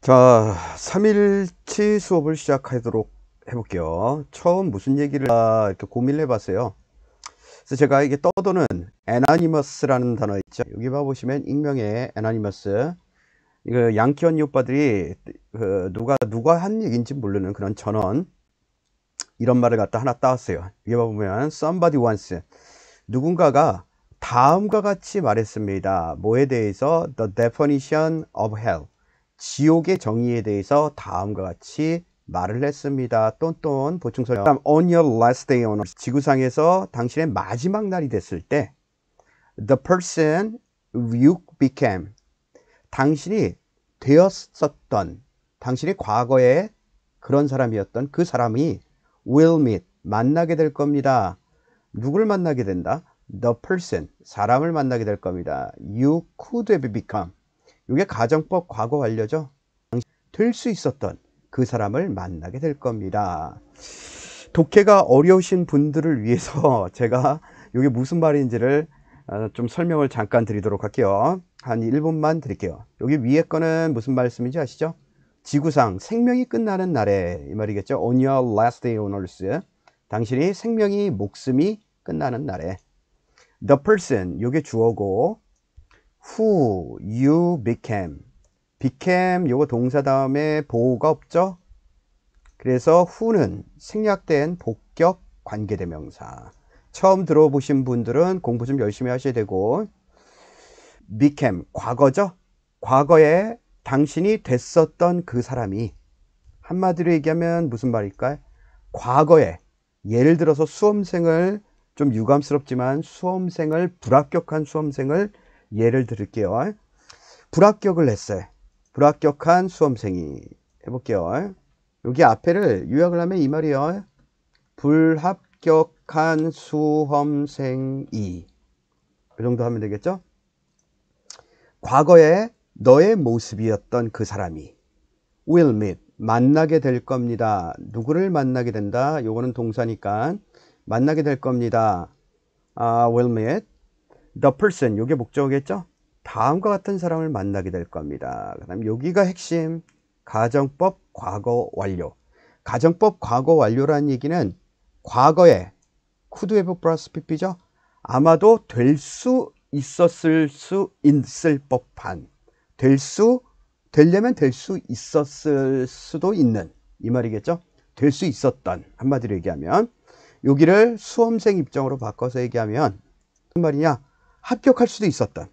자, 3일치 수업을 시작하도록 해볼게요. 처음 무슨 얘기를 이렇게 고민을 해봤어요. 그래서 제가 이게 떠도는 anonymous라는 단어 있죠. 여기 봐보시면 익명의 anonymous. 이거 양키 언니 오빠들이 누가 한 얘기인지 모르는 그런 전원 이런 말을 갖다 하나 따왔어요. 여기 봐보면 somebody once, 누군가가 다음과 같이 말했습니다. 뭐에 대해서? The definition of hell, 지옥의 정의에 대해서 다음과 같이 말을 했습니다. 또는 보충설명. On your last day on earth, 지구상에서 당신의 마지막 날이 됐을 때 the person you became, 당신이 되었었던, 당신이 과거에 그런 사람이었던 그 사람이 will meet, 만나게 될 겁니다. 누굴 만나게 된다? The person, 사람을 만나게 될 겁니다. You could have become, 이게 가정법 과거 완료죠. 될 수 있었던 그 사람을 만나게 될 겁니다. 독해가 어려우신 분들을 위해서 제가 이게 무슨 말인지를 좀 설명을 잠깐 드리도록 할게요. 한 1분만 드릴게요. 여기 위에 거는 무슨 말씀인지 아시죠? 지구상 생명이 끝나는 날에, 이 말이겠죠. On your last day on earth, 당신이 생명이, 목숨이 끝나는 날에. The person, 요게 주어고, who you became, 요거 동사 다음에 보호가 없죠. 그래서 who는 생략된 복격 관계대명사. 처음 들어보신 분들은 공부 좀 열심히 하셔야 되고, became, 과거죠. 과거에 당신이 됐었던 그 사람이, 한마디로 얘기하면 무슨 말일까요? 과거에, 예를 들어서 수험생을, 좀 유감스럽지만 수험생을, 불합격한 수험생을 예를 들을게요. 불합격을 했어요. 불합격한 수험생이, 해볼게요. 여기 앞에를 요약을 하면 이 말이에요. 불합격한 수험생이, 이 정도 하면 되겠죠. 과거에 너의 모습이었던 그 사람이 will meet, 만나게 될 겁니다. 누구를 만나게 된다? 요거는 동사니까 만나게 될 겁니다. will meet the person, 요게 목적어겠죠. 다음과 같은 사람을 만나게 될 겁니다. 그 다음 여기가 핵심, 가정법 과거 완료. 가정법 과거 완료라는 얘기는 과거에 could have plus pp죠. 아마도 될 수 있었을 법한, 되려면 될 수 있었을 수도 있는, 이 말이겠죠. 될 수 있었던, 한마디로 얘기하면 여기를 수험생 입장으로 바꿔서 얘기하면 무슨 말이냐, 합격할 수도 있었던,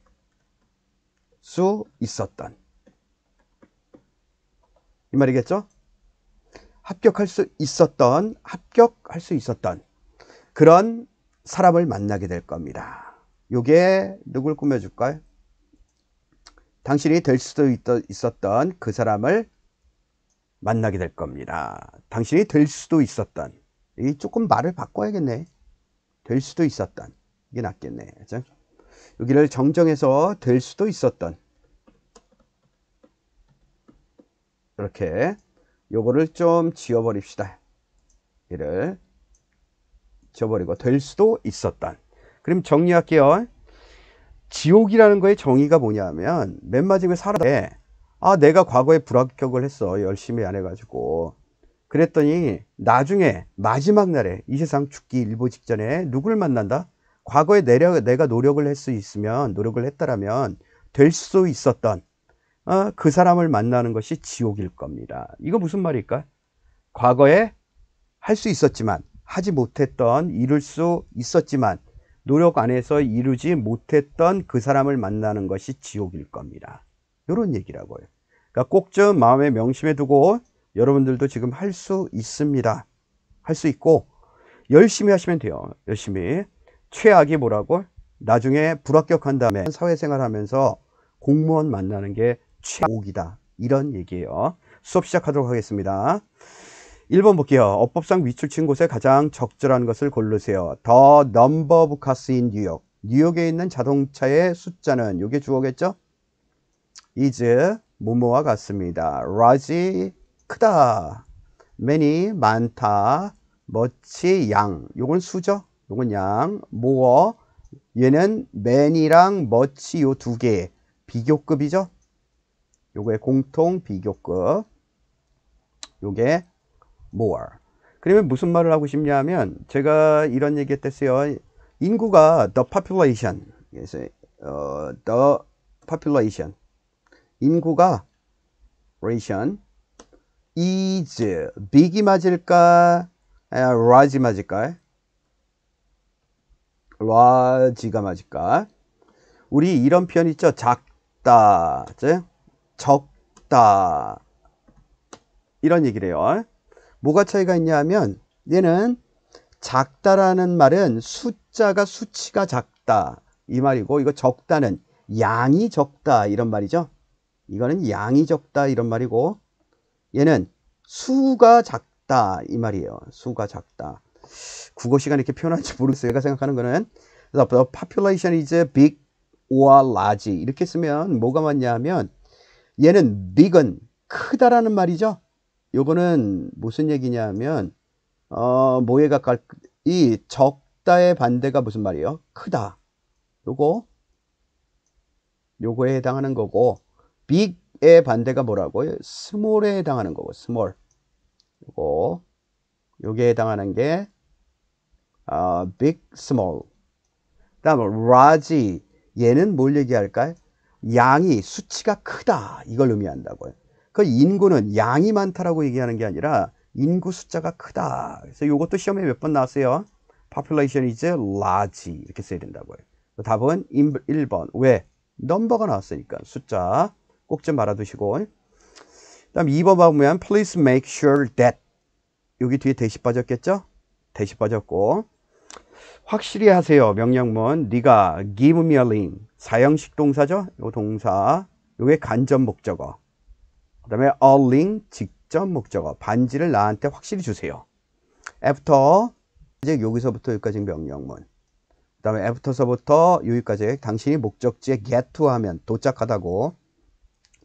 이 말이겠죠. 합격할 수 있었던 그런 사람을 만나게 될 겁니다. 요게 누굴 꾸며줄까요? 당신이 될 수도 있었던 그 사람을 만나게 될 겁니다. 당신이 될 수도 있었던, 이 조금 말을 바꿔야겠네. 될 수도 있었던, 이게 낫겠네. 그렇죠? 여기를 정정해서 될 수도 있었던, 이렇게 요거를 좀 지워버립시다. 얘를 지워버리고 될 수도 있었던. 그럼 정리할게요. 지옥이라는 거의 정의가 뭐냐면 맨 마지막에 살아에 내가 과거에 불합격을 했어. 열심히 안 해가지고. 그랬더니 나중에 마지막 날에 이 세상 죽기 일보 직전에 누굴 만난다? 과거에 내가 노력을 했다라면 될 수 있었던 그 사람을 만나는 것이 지옥일 겁니다. 이거 무슨 말일까? 과거에 할 수 있었지만 하지 못했던, 이룰 수 있었지만 노력 안 해서 이루지 못했던 그 사람을 만나는 것이 지옥일 겁니다. 이런 얘기라고요. 그러니까 꼭 좀 마음에 명심해 두고, 여러분들도 지금 할 수 있습니다. 할 수 있고 열심히 하시면 돼요. 열심히. 최악이 뭐라고? 나중에 불합격한 다음에 사회생활 하면서 공무원 만나는 게 최악이다, 이런 얘기예요. 수업 시작하도록 하겠습니다. 1번 볼게요. 어법상 밑줄 친 곳에 가장 적절한 것을 고르세요. The number of cars in New York. 뉴욕에 있는 자동차의 숫자는, 이게 주어겠죠? is 뭐뭐와 같습니다. large, 크다. many, 많다. much, 양. 요건 수죠? 요건 양. more, 얘는 man이랑 much 요 두 개 비교급이죠? 요거의 공통 비교급. 요게 more. 그러면 무슨 말을 하고 싶냐면 제가 이런 얘기 했댔어요. 인구가 the population. 그래서 the population. 인구가 ration is big이 맞을까? large 맞을까? large가 맞을까? 우리 이런 표현 있죠? 작다, 적다 이런 얘기를 해요. 뭐가 차이가 있냐면 얘는 작다라는 말은 숫자가 수치가 작다 이 말이고, 이거 적다는 양이 적다 이런 말이죠. 이거는 양이 적다 이런 말이고, 얘는 수가 작다 이 말이에요. 수가 작다. 국어 시간에 이렇게 표현하는지 모르겠어요. 제가 생각하는 거는 the population is big or large 이렇게 쓰면 뭐가 맞냐 하면 얘는 big은 크다라는 말이죠. 요거는 무슨 얘기냐 하면 뭐에 가까울, 이 적다의 반대가 무슨 말이에요? 크다. 요거에 해당하는 거고, big의 반대가 뭐라고요? small에 해당하는 거고, small. 요게 해당하는 게 big, small. 다음에 large, 얘는 뭘 얘기할까요? 양이 수치가 크다 이걸 의미한다고요. 그 인구는 양이 많다라고 얘기하는 게 아니라 인구 숫자가 크다. 그래서 이것도 시험에 몇 번 나왔어요. population is large 이렇게 써야 된다고요. 답은 1번. 왜? 넘버가 나왔으니까 숫자 꼭 좀 알아두시고. 다음 2번 보면 please make sure that 여기 뒤에 대시 빠졌겠죠? 대시 빠졌고, 확실히 하세요. 명령문. 네가 give me a ring. 사형식 동사죠? 요 동사. 요게 간접 목적어. 그 다음에 a ring 직접 목적어. 반지를 나한테 확실히 주세요. after 이제 여기서부터 여기까지 명령문. 그 다음에 after서부터 여기까지 당신이 목적지에 get to 하면 도착하다고.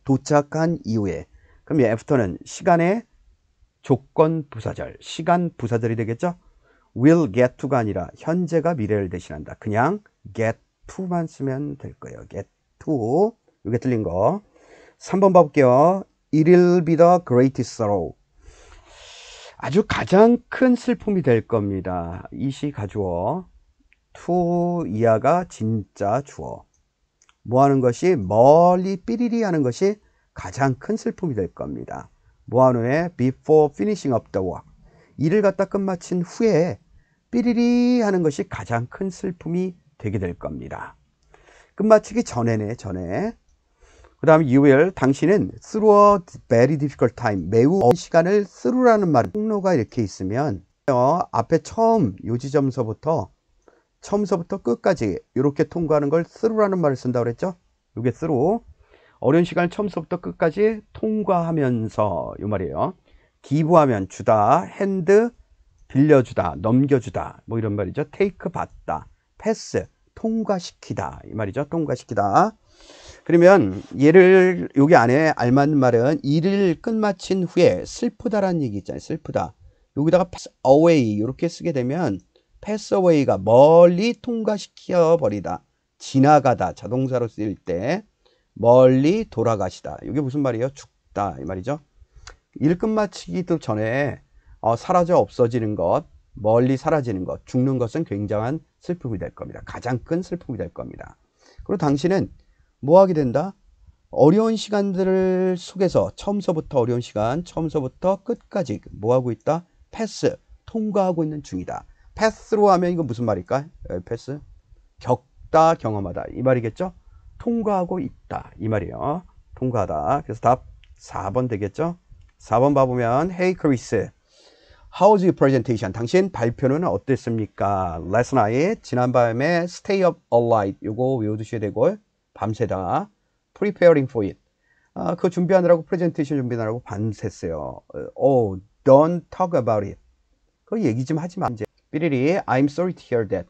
도착한 이후에. 그럼 이 after는 시간의 조건 부사절. 시간 부사절이 되겠죠? will get to가 아니라 현재가 미래를 대신한다. 그냥 get to만 쓰면 될 거예요. get to. 이게 틀린 거. 3번 봐볼게요. It'll be the greatest sorrow. 아주 가장 큰 슬픔이 될 겁니다. 이시 가주어. to 이하가 진짜 주어. 뭐 하는 것이 멀리 삐리리 하는 것이 가장 큰 슬픔이 될 겁니다. 뭐 하는 후에 before finishing up the work. 일을 갖다 끝마친 후에 삐리리 하는 것이 가장 큰 슬픔이 되게 될 겁니다. 끝마치기 전에네, 전에. 그 다음에 you will, 당신은 through a very difficult time, 매우 어려운 시간을 through라는 말, 통로가 이렇게 있으면 앞에 처음 요 지점서부터 끝까지 이렇게 통과하는 걸 through라는 말을 쓴다고 그랬죠. 이게 through. 어려운 시간을 처음서부터 끝까지 통과하면서 요 말이에요. 기부하면 주다, hand 빌려주다, 넘겨주다, 뭐 이런 말이죠. take 받다, pass 통과시키다 이 말이죠. 통과시키다. 그러면 얘를 여기 안에 알맞는 말은 일을 끝마친 후에 슬프다라는 얘기 있잖아요. 슬프다. 여기다가 pass away 이렇게 쓰게 되면 pass away가 멀리 통과시켜 버리다, 지나가다. 자동사로 쓰일 때 멀리 돌아가시다. 이게 무슨 말이에요? 죽다 이 말이죠. 일 끝마치기도 전에 사라져 없어지는 것, 멀리 사라지는 것, 죽는 것은 굉장한 슬픔이 될 겁니다. 가장 큰 슬픔이 될 겁니다. 그리고 당신은 뭐 하게 된다? 어려운 시간들 속에서 처음서부터 어려운 시간, 처음서부터 끝까지 뭐 하고 있다? 패스, 통과하고 있는 중이다. 패스로 하면 이거 무슨 말일까? 패스, 겪다, 경험하다 이 말이겠죠? 통과하고 있다 이 말이에요. 통과하다. 그래서 답 4번 되겠죠? 4번 봐보면 Hey Chris, how was your presentation? 당신 발표는 어땠습니까? Last night, 지난밤에 stay up all night. 요거 외워두셔야 되고, 밤새다. Preparing for it. 그거 준비하느라고, 프레젠테이션 준비하느라고 밤샜어요. Oh, don't talk about it. 그거 얘기 좀 하지 마. 이제 삐리리, I'm sorry to hear that.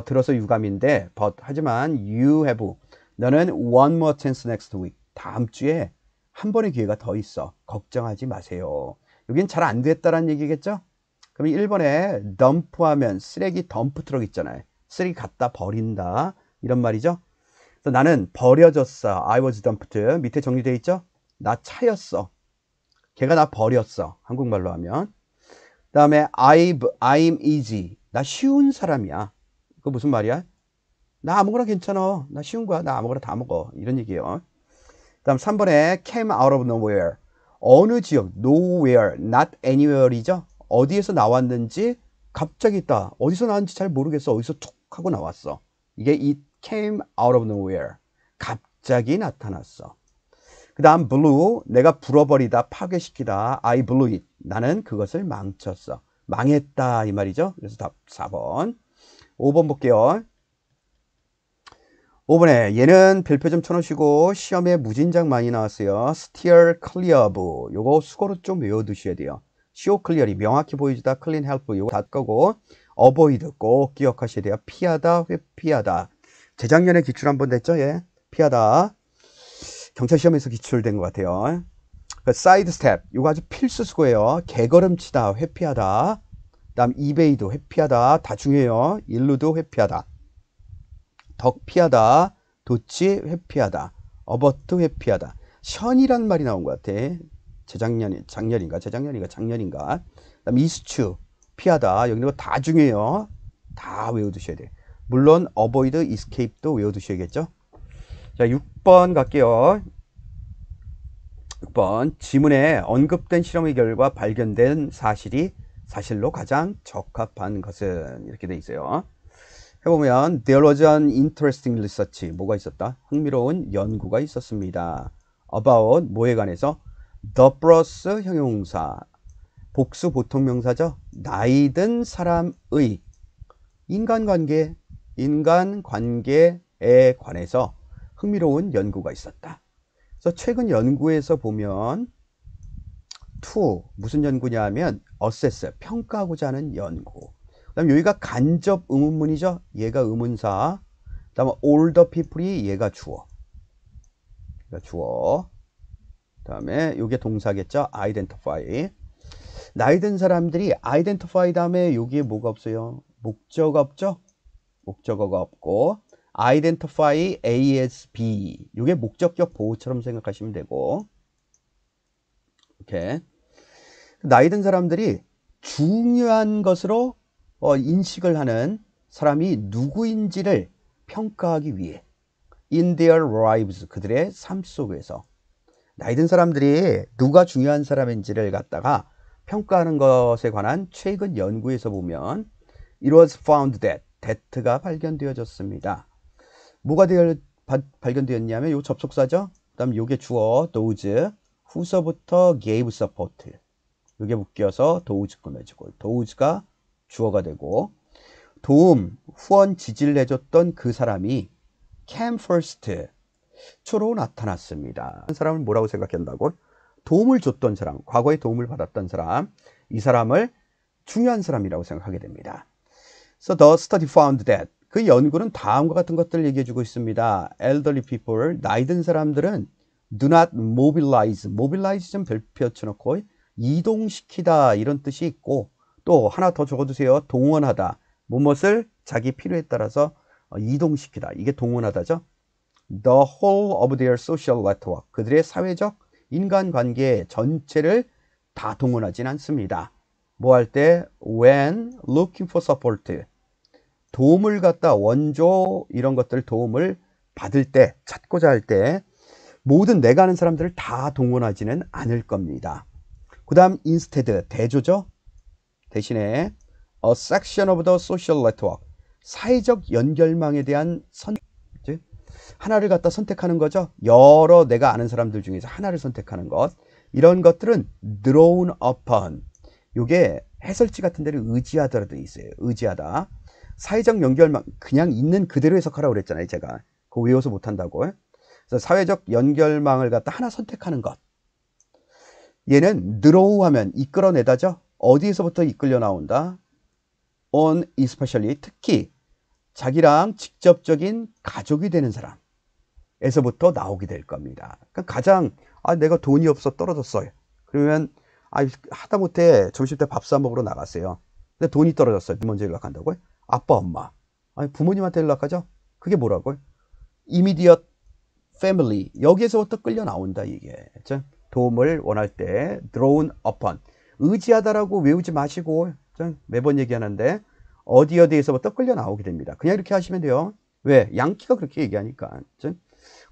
들어서 유감인데, but 하지만 you have, 너는 one more chance next week. 다음 주에 한 번의 기회가 더 있어. 걱정하지 마세요. 여긴 잘 안 됐다라는 얘기겠죠? 그럼 1번에 dump 하면 쓰레기 덤프 트럭 있잖아요. 쓰레기 갖다 버린다. 이런 말이죠. 그래서 나는 버려졌어. I was dumped. 밑에 정리되어 있죠? 나 차였어. 걔가 나 버렸어. 한국말로 하면. 그 다음에 I'm easy. 나 쉬운 사람이야. 그거 무슨 말이야? 나 아무거나 괜찮아. 나 쉬운 거야. 나 아무거나 다 먹어. 이런 얘기예요. 그 다음 3번에 came out of nowhere. 어느 지역, nowhere, not anywhere이죠. 어디에서 나왔는지 갑자기 있다. 어디서 나왔는지 잘 모르겠어. 어디서 툭 하고 나왔어. 이게 it came out of nowhere. 갑자기 나타났어. 그 다음 blew, 내가 불어버리다, 파괴시키다. I blew it. 나는 그것을 망쳤어. 망했다 이 말이죠. 그래서 답 4번. 5번 볼게요. 5번에 얘는 별표 좀 쳐놓으시고 시험에 무진장 많이 나왔어요. steer clear of. 요거 수고로 좀 외워두셔야 돼요. show clear이 명확히 보여주다, clean help 요거 다 거고, avoid 꼭 기억하셔야 돼요. 피하다, 회피하다. 재작년에 기출 한번 됐죠? 예. 피하다. 경찰 시험에서 기출된 것 같아요. 사이드 스텝 이거 아주 필수 수고예요. 개걸음치다, 회피하다. 그다음 이베이드 회피하다 다 중요해요. 일루도 회피하다. 덕 피하다, 도치 회피하다, 어버트 회피하다. 션이란 말이 나온 것 같아. 작년인가 그다음 이스추 피하다. 여기 다 중요해요. 다 외워두셔야 돼. 물론 avoid, escape도 외워두셔야겠죠. 자, 6번 갈게요. 6번 지문에 언급된 실험의 결과 발견된 사실이 사실로 가장 적합한 것은 이렇게 돼 있어요. 해보면 there was an interesting research. 뭐가 있었다? 흥미로운 연구가 있었습니다. about 뭐에 관해서? the plus 형용사 복수 보통명사죠. 나이 든 사람의 인간관계에 관해서 흥미로운 연구가 있었다. 그래서 최근 연구에서 보면 to 무슨 연구냐 하면 assess 평가하고자 하는 연구. 그 다음 여기가 간접 의문문이죠. 얘가 의문사. 그 다음에 all the people이 얘가 주어. 그 다음에 요게 동사겠죠. identify. 나이 든 사람들이 identify 다음에 여기에 뭐가 없어요? 목적어가 없죠? 목적어가 없고 identify A as B. 요게 목적격 보호처럼 생각하시면 되고. 이렇게 나이 든 사람들이 중요한 것으로 인식을 하는 사람이 누구인지를 평가하기 위해 in their lives 그들의 삶 속에서 나이 든 사람들이 누가 중요한 사람인지를 갖다가 평가하는 것에 관한 최근 연구에서 보면 it was found that가 발견되어졌습니다. 뭐가 발견되었냐면 요 접속사죠. 그 다음 요게 주어 those 후서부터 gave support 요게 묶여서 those 꾸며지고 those가 주어가 되고 도움, 후원, 지지를 해줬던 그 사람이 came first 초로 나타났습니다. 한 사람을 뭐라고 생각한다고? 도움을 줬던 사람, 과거에 도움을 받았던 사람, 이 사람을 중요한 사람이라고 생각하게 됩니다. So the study found that 그 연구는 다음과 같은 것들을 얘기해주고 있습니다. elderly people, 나이 든 사람들은 do not mobilize, mobilize 좀 별표 쳐놓고 이동시키다 이런 뜻이 있고 또 하나 더 적어두세요. 동원하다, 무엇을 자기 필요에 따라서 이동시키다. 이게 동원하다죠. The whole of their social network, 그들의 사회적 인간관계 전체를 다 동원하진 않습니다. 뭐 할 때? When looking for support, 도움을 갖다 원조 이런 것들 도움을 받을 때, 찾고자 할 때 모든 내가 아는 사람들을 다 동원하지는 않을 겁니다. 그 다음 instead, 대조죠. 대신에 a section of the social network, 사회적 연결망에 대한 하나를 갖다 선택하는 거죠. 여러 내가 아는 사람들 중에서 하나를 선택하는 것. 이런 것들은 drawn upon. 요게 해설지 같은 데를 의지하더라도 있어요. 의지하다. 사회적 연결망, 그냥 있는 그대로 해석하라고 그랬잖아요. 제가. 그거 외워서 못한다고. 그래서 사회적 연결망을 갖다 하나 선택하는 것. 얘는 draw 하면 이끌어내다죠. 어디에서부터 이끌려 나온다? on especially, 특히 자기랑 직접적인 가족이 되는 사람에서부터 나오게 될 겁니다. 그러니까 가장 내가 돈이 없어 떨어졌어요. 그러면 하다못해 점심때 밥 사 먹으러 나갔어요. 근데 돈이 떨어졌어요. 먼저 연락한다고요? 아빠, 엄마. 부모님한테 연락하죠? 그게 뭐라고요? immediate family. 여기에서부터 끌려 나온다 이게. 그렇죠? 도움을 원할 때 drawn upon. 의지하다라고 외우지 마시고 매번 얘기하는데 어디에서부터 끌려 나오게 됩니다. 그냥 이렇게 하시면 돼요. 왜? 양키가 그렇게 얘기하니까. 그렇죠?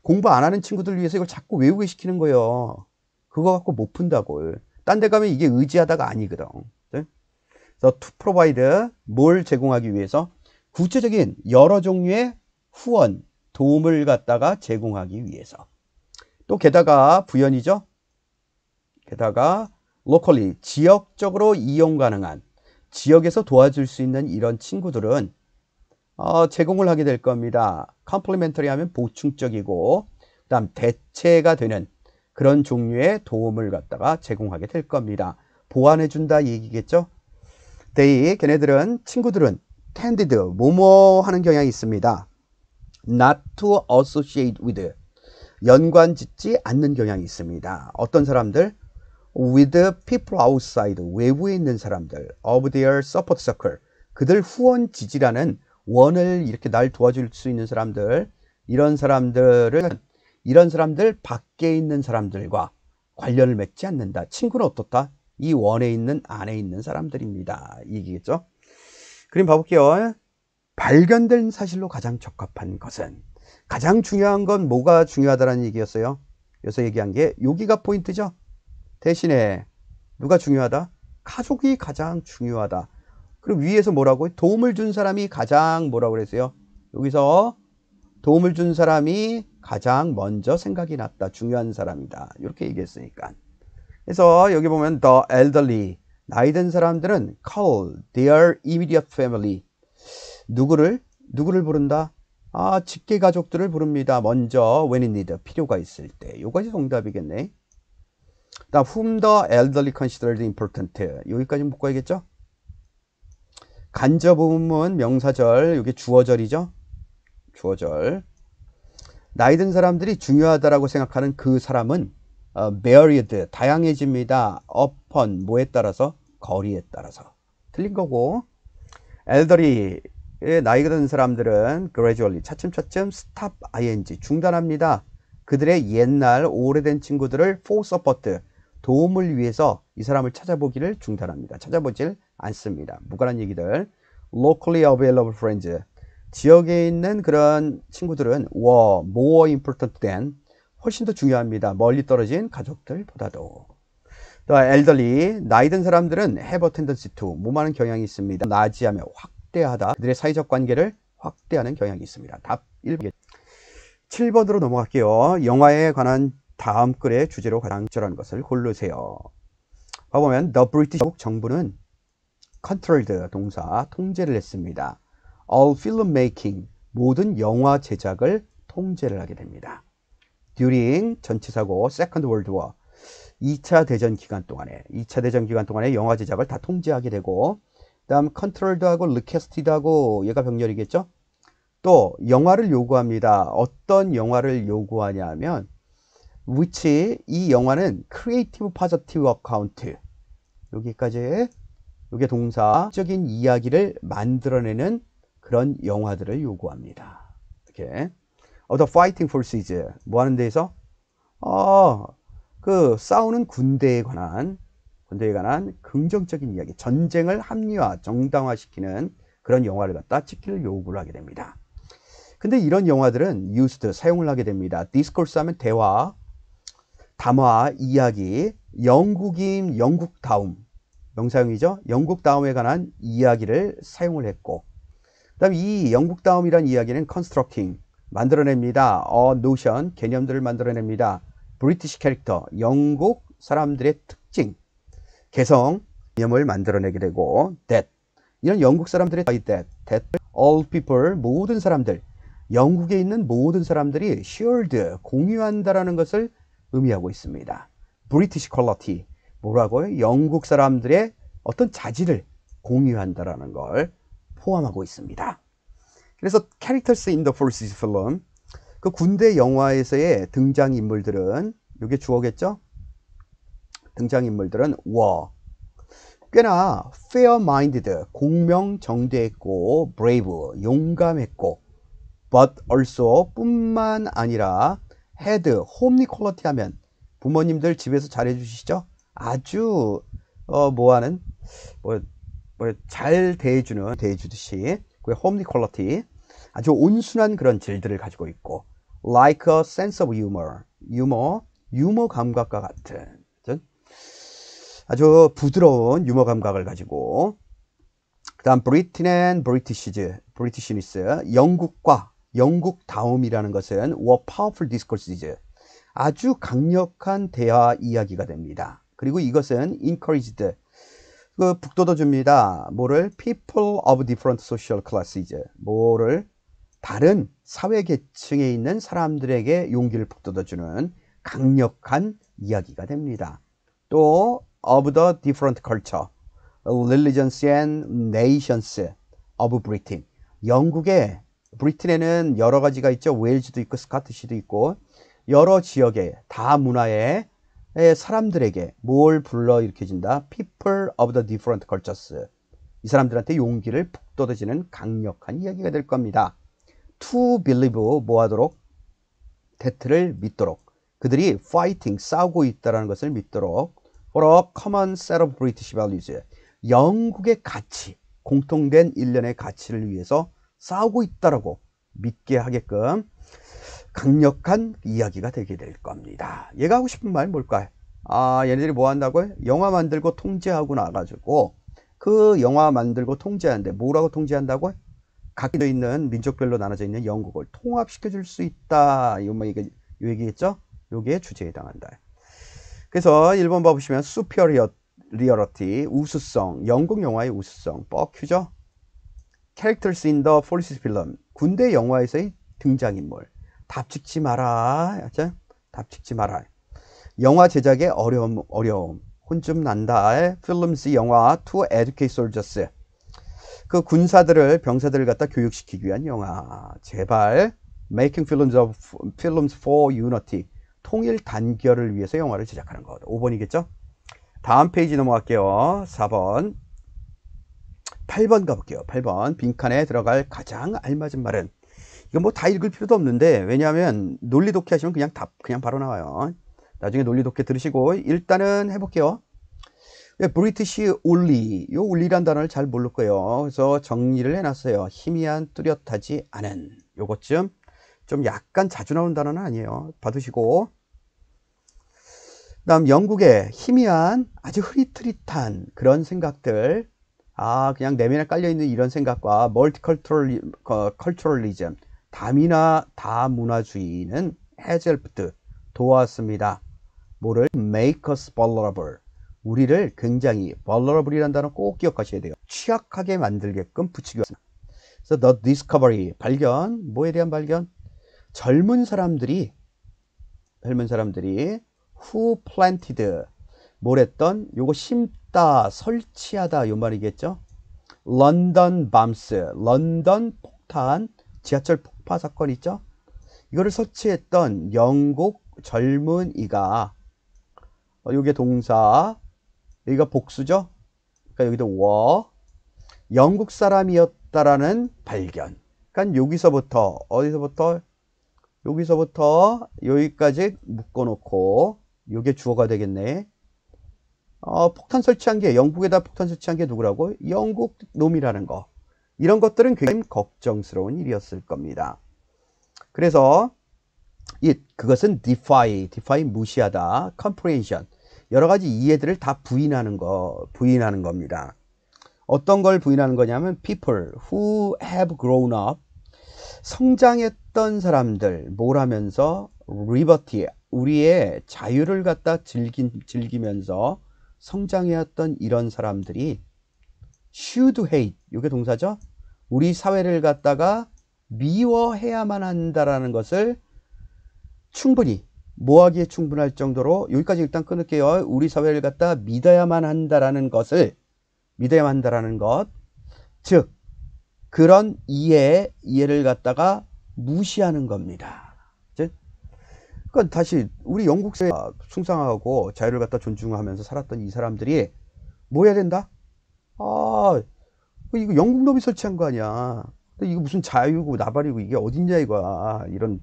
공부 안 하는 친구들 위해서 이걸 자꾸 외우게 시키는 거예요. 그거 갖고 못 푼다고. 딴 데 가면 이게 의지하다가 아니거든. 그렇죠? 그래서 to provide, 뭘 제공하기 위해서? 구체적인 여러 종류의 후원, 도움을 갖다가 제공하기 위해서. 또 게다가 부연이죠. 게다가 locally, 지역적으로 이용 가능한, 지역에서 도와줄 수 있는 이런 친구들은 제공을 하게 될 겁니다. complementary 하면 보충적이고, 그 다음 대체가 되는 그런 종류의 도움을 갖다가 제공하게 될 겁니다. 보완해 준다 얘기겠죠. 걔네들은, 친구들은 tended, 뭐뭐 하는 경향이 있습니다. not to associate with, 연관 짓지 않는 경향이 있습니다. 어떤 사람들? with people outside, 외부에 있는 사람들, of their support circle, 그들 후원 지지라는 원을 이렇게 날 도와줄 수 있는 사람들, 이런 사람들 밖에 있는 사람들과 관련을 맺지 않는다. 친구는 어떻다? 이 원에 있는 안에 있는 사람들입니다. 이기겠죠? 그림 봐볼게요. 발견된 사실로 가장 적합한 것은, 가장 중요한 건 뭐가 중요하다는 얘기였어요? 여기서 얘기한 게 여기가 포인트죠. 대신에 누가 중요하다? 가족이 가장 중요하다. 그리고 위에서 뭐라고? 도움을 준 사람이 가장 뭐라고 그랬어요? 여기서 도움을 준 사람이 가장 먼저 생각이 났다. 중요한 사람이다. 이렇게 얘기했으니까. 그래서 여기 보면 the elderly, 나이 든 사람들은 call their immediate family, 누구를 부른다? 직계 가족들을 부릅니다. 먼저 when in need, 필요가 있을 때. 요것이 정답이겠네. 다음 whom the elderly considered important, 여기까지 못 가야겠죠? 간접 의문문 명사절, 이게 주어절이죠. 주어절. 나이 든 사람들이 중요하다라고 생각하는 그 사람은 varied, 다양해집니다. upon, 뭐에 따라서? 거리에 따라서. 틀린 거고. elderly, 나이가 든 사람들은 gradually, 차츰차츰 stop ing, 중단합니다. 그들의 옛날 오래된 친구들을 for support, 도움을 위해서 이 사람을 찾아보기를 중단합니다. 찾아보질 않습니다. 무관한 얘기들. locally available friends, 지역에 있는 그런 친구들은 were more important than, 훨씬 더 중요합니다. 멀리 떨어진 가족들보다도. 또 elderly, 나이 든 사람들은 have a tendency to, 뭐하는 경향이 있습니다. 나지하며 확대하다, 그들의 사회적 관계를 확대하는 경향이 있습니다. 답 1번. 7번으로 넘어갈게요. 영화에 관한 다음 글의 주제로 가장 적절한 것을 고르세요. 봐보면 the British 정부는 controlled, 동사, 통제를 했습니다. all filmmaking, 모든 영화 제작을 통제를 하게 됩니다. during, 전치사고 Second World War, 2차 대전 기간 동안에 영화 제작을 다 통제하게 되고, 다음 controlled하고 requested하고 얘가 병렬이겠죠? 또 영화를 요구합니다. 어떤 영화를 요구하냐 하면 which, 이 영화는 creative positive account, 여기까지, 이게 동사적인 이야기를 만들어내는 그런 영화들을 요구합니다. 이렇게. The Fighting Forces, 뭐 하는 데에서? 그 싸우는 군대에 관한 긍정적인 이야기, 전쟁을 합리화, 정당화시키는 그런 영화를 갖다 찍기를 요구를 하게 됩니다. 근데 이런 영화들은 used, 사용을 하게 됩니다. discourse 하면 대화, 담화, 이야기, 영국임, 영국다움, 명사형이죠. 영국다움에 관한 이야기를 사용을 했고, 그 다음에 이 영국다움이란 이야기는 constructing, 만들어냅니다. notion, 개념들을 만들어냅니다. British character, 영국 사람들의 특징, 개성, 개념을 만들어내게 되고, that, 이런 영국 사람들의 that all people, 모든 사람들, 영국에 있는 모든 사람들이 shared, 공유한다라는 것을 의미하고 있습니다. British quality, 뭐라고요? 영국 사람들의 어떤 자질을 공유한다라는 걸 포함하고 있습니다. 그래서 characters in the forces film, 그 군대 영화에서의 등장인물들은, 이게 주어겠죠? 등장인물들은 were, 꽤나 fair-minded, 공명정대했고, brave, 용감했고, but also, 뿐만 아니라 had, 홈리 퀄리티 하면 부모님들 집에서 잘해주시죠? 아주 뭐하는 잘 대해주듯이 그 홈리 퀄리티, 아주 온순한 그런 질들을 가지고 있고, like a sense of humor, 유머 감각과 같은 아주 부드러운 유머 감각을 가지고, 그 다음 Britain and Britishness, 영국과 영국다움이라는 것은 were powerful discourses, 아주 강력한 대화 이야기가 됩니다. 그리고 이것은 encouraged, 북돋아줍니다. 뭐를? people of different social classes, 뭐를? 다른 사회 계층에 있는 사람들에게 용기를 북돋아주는 강력한 이야기가 됩니다. 또 of the different culture, religions and nations of Britain, 영국의 브리튼에는 여러 가지가 있죠. 웨일즈도 있고 스카티시도 있고 여러 지역의 다문화의 사람들에게 뭘 불러일으켜준다? people of the different cultures, 이 사람들한테 용기를 북돋아주는 강력한 이야기가 될 겁니다. to believe, 뭐하도록? that를 믿도록, 그들이 fighting, 싸우고 있다는 것을 믿도록, for a common set of British values, 영국의 가치, 공통된 일련의 가치를 위해서 싸우고 있다라고 믿게 하게끔 강력한 이야기가 되게 될 겁니다. 얘가 하고 싶은 말 뭘까요? 얘네들이 뭐 한다고요? 영화 만들고 통제하고 나가지고 그 영화 만들고 통제하는데 뭐라고 통제한다고요? 각져 있는 민족별로 나눠져 있는 영국을 통합시켜 줄 수 있다. 요 얘기겠죠? 요게 주제에 해당한다. 그래서 1번 봐보시면 superiority, 우수성, 영국 영화의 우수성, 뻑큐죠? characters in the police film, 군대 영화에서의 등장인물, 답짓지 마라. 답짓지 마라. 영화 제작의 어려움, 혼 좀 난다. films, 영화, to educate soldiers, 그 군사들을, 병사들을 갖다 교육시키기 위한 영화. 제발 making films for unity, 통일 단결을 위해서 영화를 제작하는 것. 5번이겠죠? 다음 페이지 넘어갈게요. 4번. 8번 가볼게요. 8번. 빈칸에 들어갈 가장 알맞은 말은, 이건 뭐 다 읽을 필요도 없는데, 왜냐하면 논리 독해 하시면 그냥 답 그냥 바로 나와요. 나중에 논리 독해 들으시고 일단은 해볼게요. 브리티시 올리, 요 올리란 단어를 잘 모를 거예요. 그래서 정리를 해놨어요. 희미한, 뚜렷하지 않은. 요것 좀 약간 자주 나오는 단어는 아니에요. 받으시고, 다음 영국의 희미한, 아주 흐릿흐릿한 그런 생각들, 그냥 내면에 깔려있는 이런 생각과 멀티컬처럴리즘, 다문화주의는 has helped, 도왔습니다. 뭐를? make us vulnerable, 우리를 굉장히, vulnerable이라는 단어 꼭 기억하셔야 돼요. 취약하게 만들게끔 붙이기 위해서. 그래서 the discovery, 발견, 뭐에 대한 발견? 젊은 사람들이 who planted, 뭘 했던? 요거 심다, 설치하다, 요 말이겠죠? 런던 밤스, 런던 폭탄, 지하철 폭파 사건 있죠? 이거를 설치했던 영국 젊은이가, 요게 동사, 여기가 복수죠? 그러니까 여기도 were, 영국 사람이었다라는 발견. 그러니까 여기서부터, 어디서부터? 여기서부터 여기까지 묶어놓고, 요게 주어가 되겠네. 폭탄 설치한 게, 영국에다 폭탄 설치한 게 누구라고? 영국 놈이라는 거. 이런 것들은 굉장히 걱정스러운 일이었을 겁니다. 그래서 그것은 defy 무시하다, comprehension, 여러 가지 이해들을 다 부인하는 겁니다. 어떤 걸 부인하는 거냐면 people who have grown up, 성장했던 사람들, 뭘 하면서? liberty, 우리의 자유를 갖다 즐기면서 성장해왔던 이런 사람들이 should hate, 이게 동사죠? 우리 사회를 갖다가 미워해야만 한다라는 것을 충분히, 뭐하기에 충분할 정도로, 여기까지 일단 끊을게요. 우리 사회를 갖다 믿어야만 한다라는 것, 즉 그런 이해를 갖다가 무시하는 겁니다. 그러니까 다시 우리 영국 사회 숭상하고 자유를 갖다 존중하면서 살았던 이 사람들이 뭐 해야 된다? 이거 영국 놈이 설치한 거 아니야. 이거 무슨 자유고 나발이고 이게 어딨냐 이거야. 이런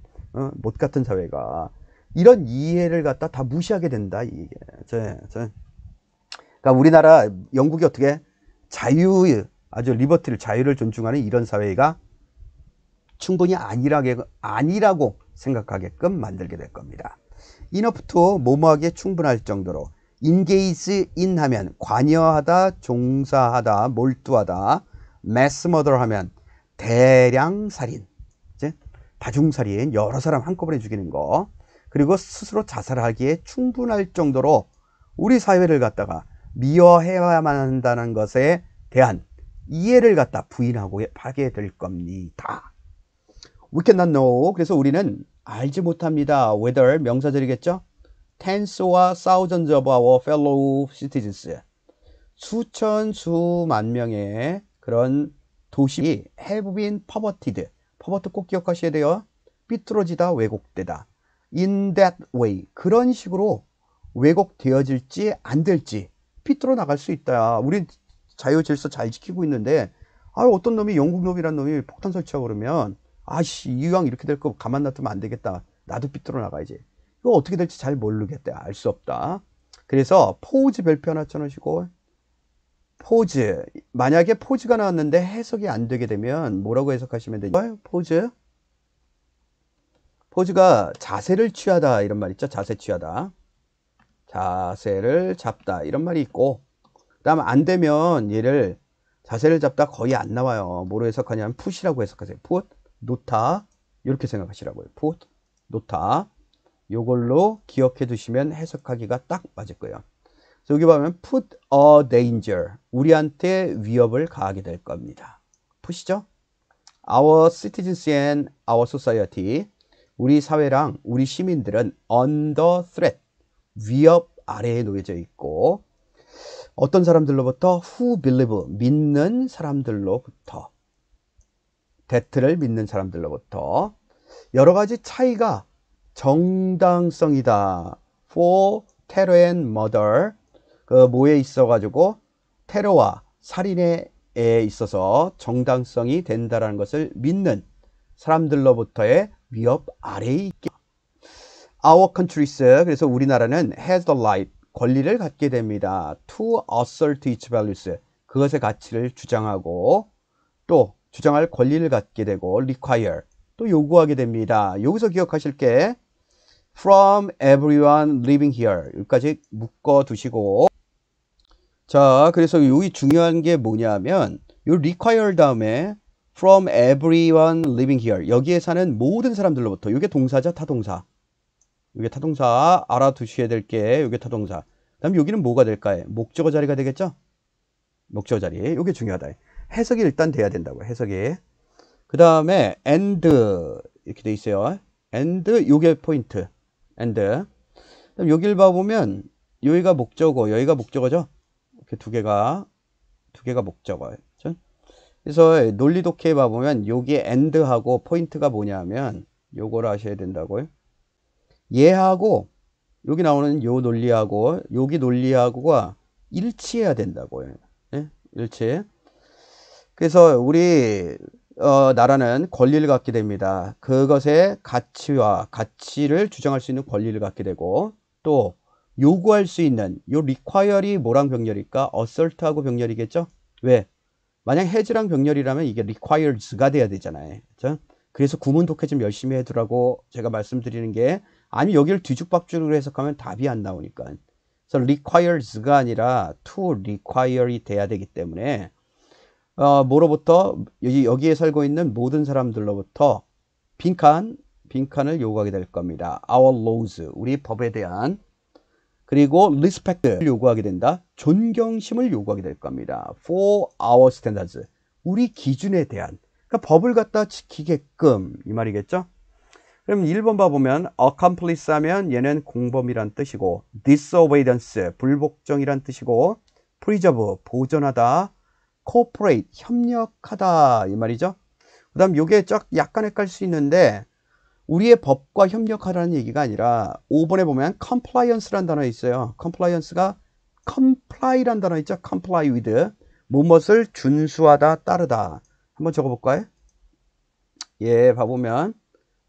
못 같은 사회가. 이런 이해를 갖다 다 무시하게 된다. 이게. 그러니까 우리나라 영국이 어떻게 아주 리버티를 자유를 존중하는 이런 사회가 충분히 아니라고 생각하게끔 만들게 될 겁니다. enough to 뭐뭐하기에 충분할 정도로 engage in 하면 관여하다, 종사하다, 몰두하다, mass murder 하면 대량 살인, 다중살인, 여러 사람 한꺼번에 죽이는 거, 그리고 스스로 자살하기에 충분할 정도로 우리 사회를 갖다가 미워해야만 한다는 것에 대한 이해를 갖다 부인하고 하게 될 겁니다. We cannot know. 그래서 우리는 알지 못합니다. Whether 명사절이겠죠? Tens와 thousands of our fellow citizens. 수천 수만 명의 그런 도시이 have been perverted. pervert 꼭 기억하셔야 돼요. 삐뚤어지다, 왜곡되다. In that way. 그런 식으로 왜곡되어질지 안 될지 삐뚤어 나갈 수 있다. 우리 자유 질서 잘 지키고 있는데 어떤 놈이 영국 놈이란 놈이 폭탄 설치하고 그러면 아씨 이왕 이렇게 될 거 가만 놔두면 안 되겠다. 나도 삐뚤어 나가야지. 이거 어떻게 될지 잘 모르겠다. 알 수 없다. 그래서 포즈 별표 하나 쳐놓으시고 포즈 만약에 포즈가 나왔는데 해석이 안 되게 되면 뭐라고 해석하시면 되죠? 포즈가 자세를 취하다 이런 말 있죠. 자세 취하다. 자세를 잡다 이런 말이 있고 그 다음 안 되면 얘를 자세를 잡다 거의 안 나와요. 뭐로 해석하냐면 푸시라고 해석하세요. 풋, 놓다 이렇게 생각하시라고요. 풋, 놓다 요걸로 기억해 두시면 해석하기가 딱 맞을 거예요. 여기 보면 put a danger 우리한테 위협을 가하게 될 겁니다. 푸시죠? Our citizens and our society 우리 사회랑 우리 시민들은 under threat 위협 아래에 놓여져 있고 어떤 사람들로부터 who believe 믿는 사람들로부터 that를 믿는 사람들로부터 여러 가지 차이가 정당성이다. for terror and murder 그 뭐에 있어 가지고 테러와 살인에 있어서 정당성이 된다라는 것을 믿는 사람들로부터의 위협 아래에 있게 Our countries 그래서 우리나라는 has the right 권리를 갖게 됩니다. to assert its values 그것의 가치를 주장하고 또 주장할 권리를 갖게 되고 require 또 요구하게 됩니다. 여기서 기억하실 게 from everyone living here 여기까지 묶어 두시고 자 그래서 여기 중요한 게 뭐냐면 요 require 다음에 from everyone living here 여기에 사는 모든 사람들로부터 이게 동사죠. 타동사 이게 타동사 알아두셔야 될 게 이게 타동사 그 다음 여기는 뭐가 될까요? 목적어 자리가 되겠죠? 목적어 자리 이게 중요하다. 해석이 일단 돼야 된다고 해석이 그 다음에 and 이렇게 돼 있어요. and 요게 포인트 and 그다음 여기를 봐보면 여기가 목적어 여기가 목적어죠. 이렇게 두 개가 목적어예요. 그렇죠? 그래서 논리 독해에 봐보면 여기 and하고 포인트가 뭐냐면 요걸 아셔야 된다고요. 얘하고 여기 나오는 요 논리하고 여기 논리하고가 일치해야 된다고요. 네? 일치. 그래서 우리 나라는 권리를 갖게 됩니다. 그것의 가치를 주장할 수 있는 권리를 갖게 되고 또 요구할 수 있는 요 require이 뭐랑 병렬일까? assert하고 병렬이겠죠? 왜? 만약 has랑 병렬이라면 이게 requires가 돼야 되잖아요. 그렇죠? 그래서 구문 독해 좀 열심히 해두라고 제가 말씀드리는 게 아니면 여기를 뒤죽박죽으로 해석하면 답이 안 나오니까. 그래서 requires가 아니라 to require이 돼야 되기 때문에 뭐로부터 여기에 살고 있는 모든 사람들로부터 빈칸을 요구하게 될 겁니다. Our laws 우리 법에 대한 그리고 respect를 요구하게 된다. 존경심을 요구하게 될 겁니다. For our standards 우리 기준에 대한 그러니까 법을 갖다 지키게끔 이 말이겠죠. 그럼 1번 봐보면 accomplice 하면 얘는 공범이란 뜻이고 disobedience 불복종이란 뜻이고 preserve 보존하다 cooperate 협력하다 이 말이죠. 그 다음 요게 약간 헷갈릴 수 있는데 우리의 법과 협력하라는 얘기가 아니라 5번에 보면 compliance라는 단어 있어요. compliance가 comply라는 단어 있죠. comply with 무엇을 준수하다 따르다 한번 적어볼까요? 예 봐보면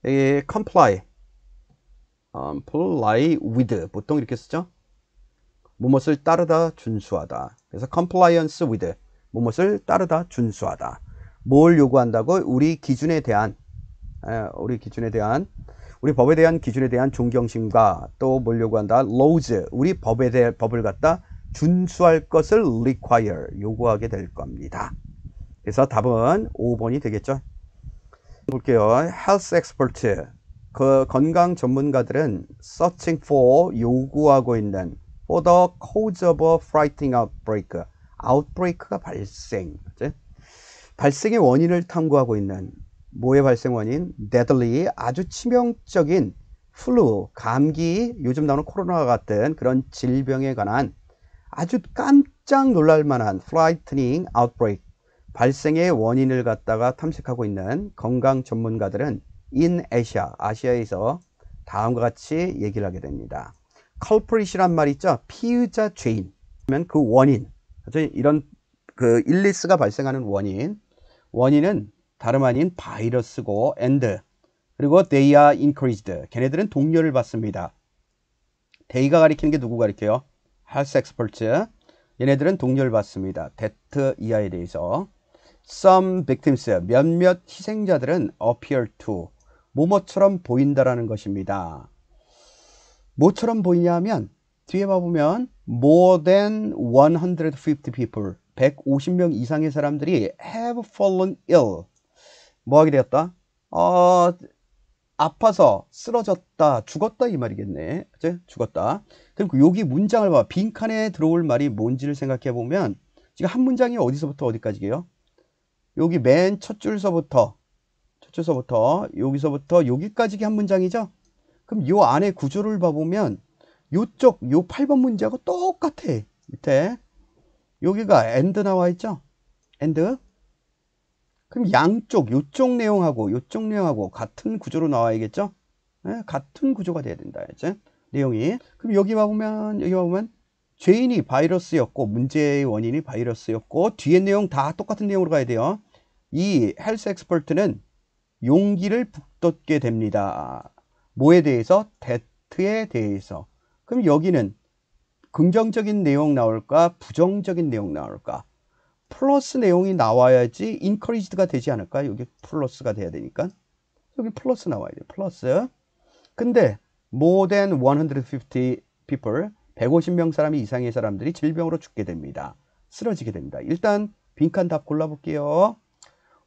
예, comply comply with 보통 이렇게 쓰죠. 무엇을 따르다 준수하다. 그래서 compliance with 무엇을 따르다 준수하다. 뭘 요구한다고? 우리 기준에 대한 우리 법에 대한 기준에 대한 존경심과 또 뭘 요구한다? laws 우리 법을 갖다 준수할 것을 require 요구하게 될 겁니다. 그래서 답은 5번이 되겠죠. 볼게요. health expert 그 건강 전문가들은 searching for 요구하고 있는 for the cause of a frightening outbreak outbreak가 발생의 원인을 탐구하고 있는 뭐의 발생 원인? deadly 아주 치명적인 flu 감기 요즘 나오는 코로나와 같은 그런 질병에 관한 아주 깜짝 놀랄 만한 frightening outbreak 발생의 원인을 갖다가 탐색하고 있는 건강 전문가들은 in Asia 아시아에서 다음과 같이 얘기를 하게 됩니다. culprit이란 말 있죠. 피의자 죄인 그러면 그 원인 이런 그 일리스가 발생하는 원인은 다름 아닌 바이러스고 and 그리고 they are encouraged 걔네들은 독려를 받습니다. they가 가리키는 게 누구 가리켜요? health experts 얘네들은 독려를 받습니다. that 이하에 대해서 some victims 몇몇 희생자들은 appear to 뭐뭐처럼 보인다라는 것입니다. 뭐처럼 보이냐 하면 뒤에 봐보면 more than 150 people 150명 이상의 사람들이 have fallen ill 뭐 하게 되었다? 아파서 쓰러졌다 죽었다 이 말이겠네. 그치? 죽었다. 그럼 여기 문장을 봐. 빈칸에 들어올 말이 뭔지를 생각해 보면 지금 한 문장이 어디서부터 어디까지게요? 여기 맨 첫 줄서부터 여기서부터 여기까지 한 문장이죠. 그럼 요 안에 구조를 봐보면 요쪽 요 8번 문제하고 똑같아. 밑에 여기가 and 나와 있죠. and 그럼 양쪽 요쪽 내용하고 같은 구조로 나와야겠죠. 네, 같은 구조가 돼야 된다. 이제 내용이. 그럼 여기 봐보면 죄인이 바이러스였고 문제의 원인이 바이러스였고 뒤에 내용 다 똑같은 내용으로 가야 돼요. 이 헬스 엑스퍼트는 용기를 북돋게 됩니다. 뭐에 대해서? that에 대해서. 그럼 여기는 긍정적인 내용 나올까? 부정적인 내용 나올까? 플러스 내용이 나와야지 encouraged가 되지 않을까? 여기 플러스가 돼야 되니까. 여기 플러스 나와야 돼요. 플러스. 근데 more than 150 people 150명 사람이 이상의 사람들이 질병으로 죽게 됩니다. 쓰러지게 됩니다. 일단 빈칸 답 골라볼게요.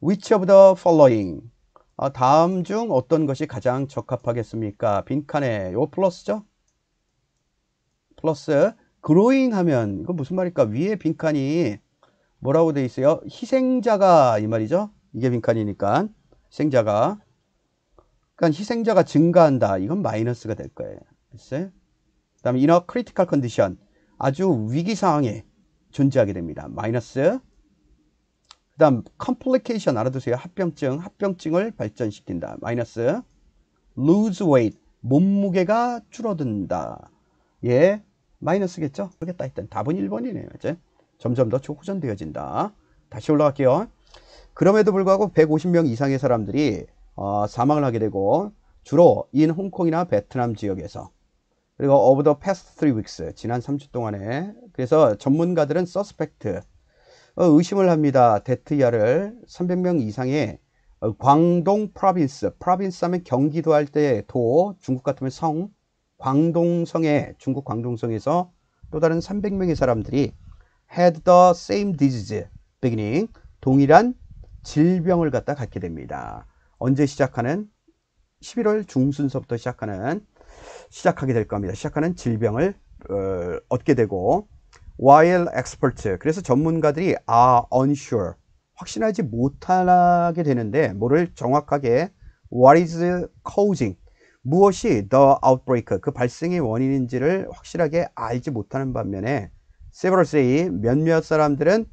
Which of the following 다음 중 어떤 것이 가장 적합하겠습니까? 빈칸에 요 플러스죠? 플러스 growing 하면 이건 무슨 말일까? 위에 빈칸이 뭐라고 돼 있어요? 희생자가 이 말이죠? 이게 빈칸이니까 희생자가 그러니까 희생자가 증가한다. 이건 마이너스가 될 거예요. 그 다음에 in a critical condition 아주 위기 상황에 존재하게 됩니다. 마이너스. 그 다음 complication 알아두세요. 합병증을 발전시킨다. 마이너스. lose weight 몸무게가 줄어든다. 예, 마이너스겠죠? 모르겠다. 일단 답은 1번이네요. 이제 점점 더 호전되어진다. 다시 올라갈게요. 그럼에도 불구하고 150명 이상의 사람들이 사망을 하게 되고 주로 in 홍콩이나 베트남 지역에서 그리고 over the past 3 weeks 지난 3주 동안에 그래서 전문가들은 suspect 의심을 합니다. 데트야를 300명 이상의 광동 프로빈스 하면 경기도 할 때 도 중국 같으면 성 광동성에 중국 광동성에서 또 다른 300명의 사람들이 had the same disease beginning 동일한 질병을 갖다 갖게 됩니다. 언제 시작하는 11월 중순서부터 시작하게 될 겁니다. 시작하는 질병을 얻게 되고 while experts 그래서 전문가들이 are unsure 확신하지 못하게 되는데 뭐를 정확하게 what is causing 무엇이 the outbreak 그 발생의 원인인지를 확실하게 알지 못하는 반면에 several say 몇몇 사람들은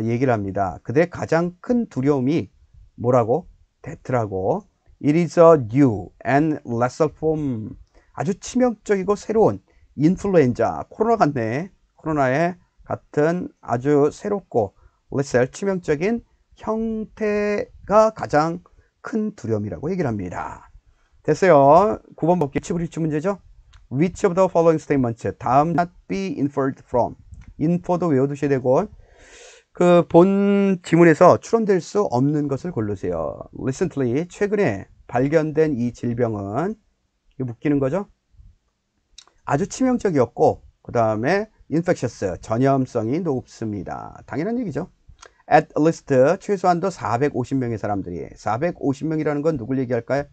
얘기를 합니다. 그들의 가장 큰 두려움이 뭐라고? that라고 it is a new and lesser form 아주 치명적이고 새로운 인플루엔자 코로나 같네. 코로나의 같은 아주 새롭고 lesser 치명적인 형태가 가장 큰 두려움이라고 얘기를 합니다. 됐어요. 9번 볼게요. 치브리치 문제죠. Which of the following statements 다음 not be inferred from. infer도 외워두셔야 되고 그 본 지문에서 추론될 수 없는 것을 고르세요. Recently 최근에 발견된 이 질병은 이거 묶이는 거죠. 아주 치명적이었고 그 다음에 infectious 전염성이 높습니다. 당연한 얘기죠. At least 최소한도 450명의 사람들이 450명이라는 건 누굴 얘기할까요?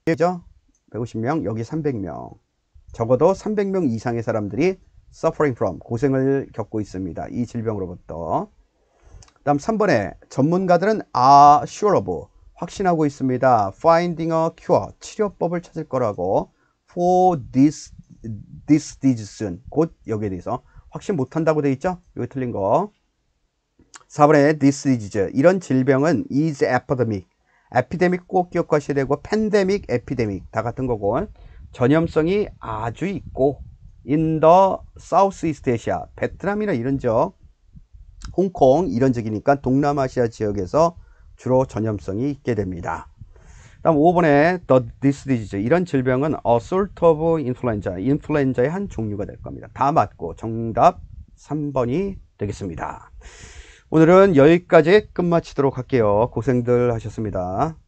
그죠? 150명 여기 300명 적어도 300명 이상의 사람들이 suffering from 고생을 겪고 있습니다. 이 질병으로부터. 그 다음 3번에 전문가들은 are sure of 확신하고 있습니다. finding a cure 치료법을 찾을 거라고 for this disease soon 곧 여기에 대해서 확신 못한다고 돼 있죠? 여기 틀린 거. 4번에 this disease 이런 질병은 is epidemic 에피데믹 꼭 기억하셔야 되고 팬데믹, 에피데믹 다 같은 거고 전염성이 아주 있고 in the Southeast Asia 베트남이나 이런 지역 홍콩 이런 지역이니까 동남아시아 지역에서 주로 전염성이 있게 됩니다. 다음 5번에 this disease 이런 질병은 a sort of influenza 인플루엔자의 한 종류가 될 겁니다. 다 맞고 정답 3번이 되겠습니다. 오늘은 여기까지 끝마치도록 할게요. 고생들 하셨습니다.